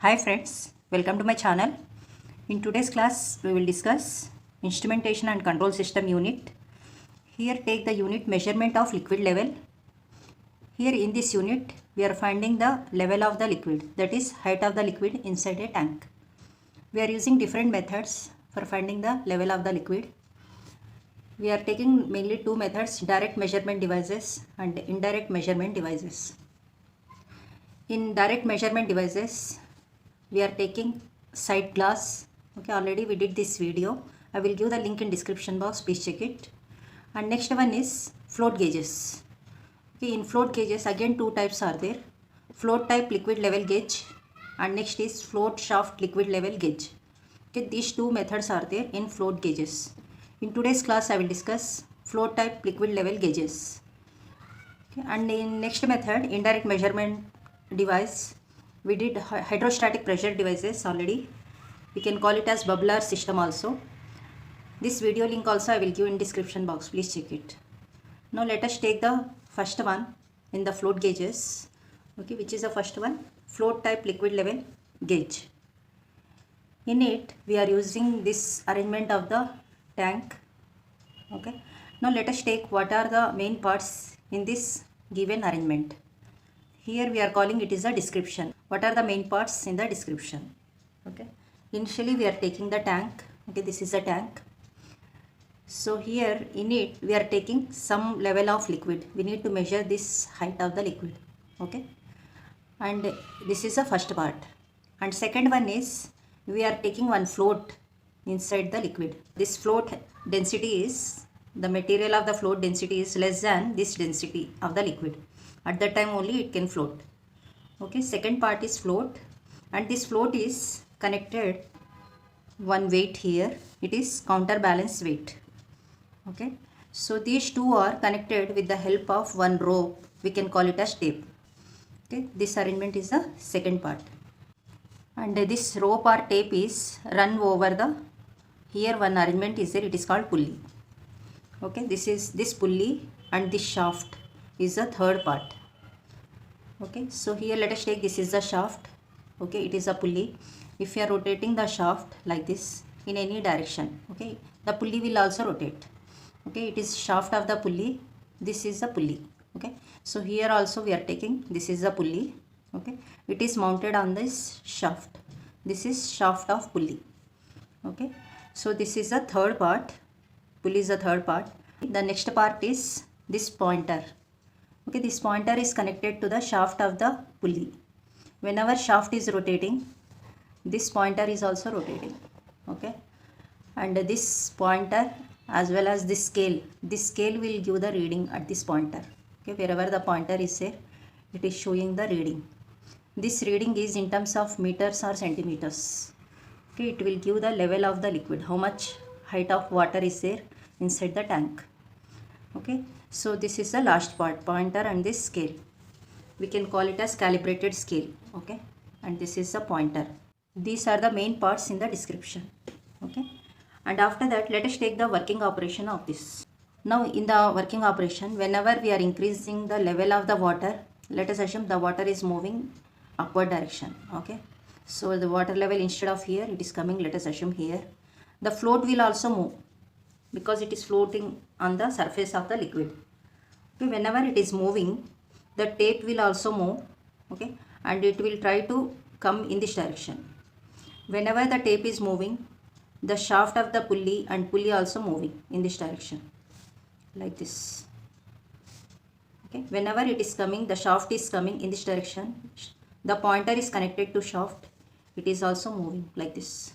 Hi friends, welcome to my channel. In today's class, we will discuss instrumentation and control system unit. Here take the unit measurement of liquid level. Here in this unit, we are finding the level of the liquid, that is height of the liquid inside a tank. We are using different methods for finding the level of the liquid. We are taking mainly two methods, direct measurement devices and indirect measurement devices. In direct measurement devices, we are taking sight glass. Okay, already we did this video. I will give the link in description box, please check it. And next one is float gauges. Okay, in float gauges again two types are there, float type liquid level gauge and next is float shaft liquid level gauge. Okay, these two methods are there in float gauges. In today's class I will discuss float type liquid level gauges. Okay, and in next method, indirect measurement device, we did hydrostatic pressure devices already. We can call it as bubbler system also. This video link also I will give in description box, please check it. Now let us take the first one in the float gauges. Okay, which is the first one? Float type liquid level gauge. In it we are using this arrangement of the tank. Okay, now let us take what are the main parts in this given arrangement. Here we are calling it is a description. What are the main parts in the description? Okay, initially we are taking the tank. Okay, this is a tank. So here in it we are taking some level of liquid. We need to measure this height of the liquid. Okay, and this is the first part. And second one is we are taking one float inside the liquid. This float density is, the material of the float density is less than this density of the liquid. At that time only it can float. Okay, second part is float, and this float is connected one weight here. It is counterbalance weight. Okay, so these two are connected with the help of one rope. We can call it as tape. Okay, this arrangement is the second part. And this rope or tape is run over the, here one arrangement is there, it is called pulley. Okay, this is this pulley and this shaft is the third part. Okay, so here let us take, this is the shaft. Okay, it is a pulley. If you are rotating the shaft like this in any direction, okay, the pulley will also rotate. Okay, it is shaft of the pulley, this is the pulley. Okay, so here also we are taking, this is the pulley. Okay, it is mounted on this shaft, this is shaft of pulley. Okay, so this is the third part, pulley is the third part. The next part is this pointer. Okay, this pointer is connected to the shaft of the pulley. Whenever shaft is rotating, this pointer is also rotating. Okay, and this pointer as well as this scale will give the reading at this pointer. Okay, wherever the pointer is there, it is showing the reading. This reading is in terms of meters or centimeters. Okay, it will give the level of the liquid, how much height of water is there inside the tank. Okay, so this is the last part, pointer and this scale. We can call it as calibrated scale. Okay, and this is the pointer. These are the main parts in the description. Okay, and after that let us take the working operation of this. Now in the working operation, whenever we are increasing the level of the water, let us assume the water is moving upward direction. Okay, so the water level instead of here it is coming, let us assume here, the float will also move because it is floating on the surface of the liquid. Okay, whenever it is moving, the tape will also move. Okay, and it will try to come in this direction. Whenever the tape is moving, the shaft of the pulley and pulley also moving in this direction like this. Okay, whenever it is coming, the shaft is coming in this direction, the pointer is connected to shaft, it is also moving like this,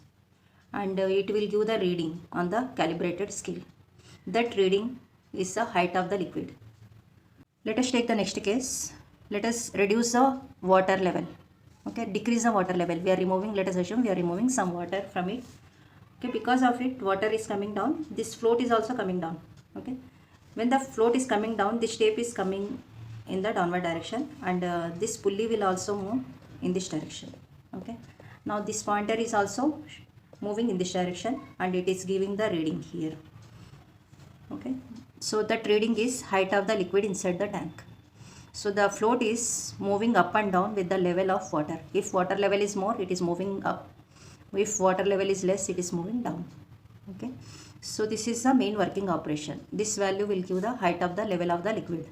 and it will give the reading on the calibrated scale. That reading is the height of the liquid. Let us take the next case. Let us reduce the water level. Okay, decrease the water level. We are removing, let us assume we are removing some water from it. Okay, because of it water is coming down, this float is also coming down. Okay, when the float is coming down, this tape is coming in the downward direction, and this pulley will also move in this direction. Okay, now this pointer is also moving in this direction and it is giving the reading here. Okay, so that reading is height of the liquid inside the tank. So the float is moving up and down with the level of water. If water level is more, it is moving up. If water level is less, it is moving down. Okay. So this is the main working operation. This value will give the height of the level of the liquid.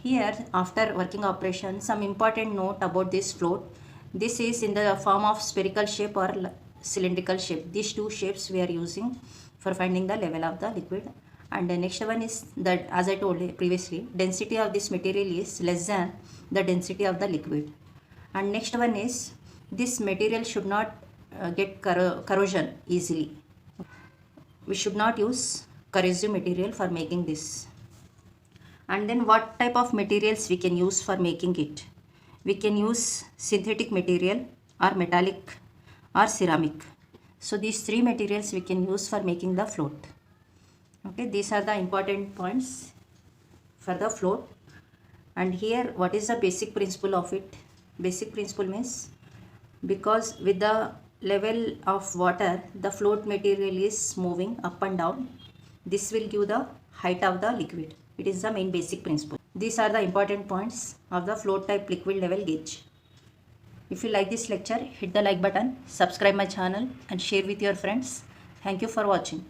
Here, after working operation, some important note about this float. This is in the form of spherical shape or cylindrical shape. These two shapes we are using for finding the level of the liquid. And the next one is that, as I told you previously, density of this material is less than the density of the liquid. And next one is, this material should not get corrosion easily. We should not use corrosive material for making this. And then what type of materials we can use for making it? We can use synthetic material or metallic or ceramic. So these three materials we can use for making the float. Okay, these are the important points for the float. And here, what is the basic principle of it? Basic principle means, because with the level of water, the float material is moving up and down. This will give the height of the liquid. It is the main basic principle. These are the important points of the float type liquid level gauge. If you like this lecture, hit the like button, subscribe my channel and share with your friends. Thank you for watching.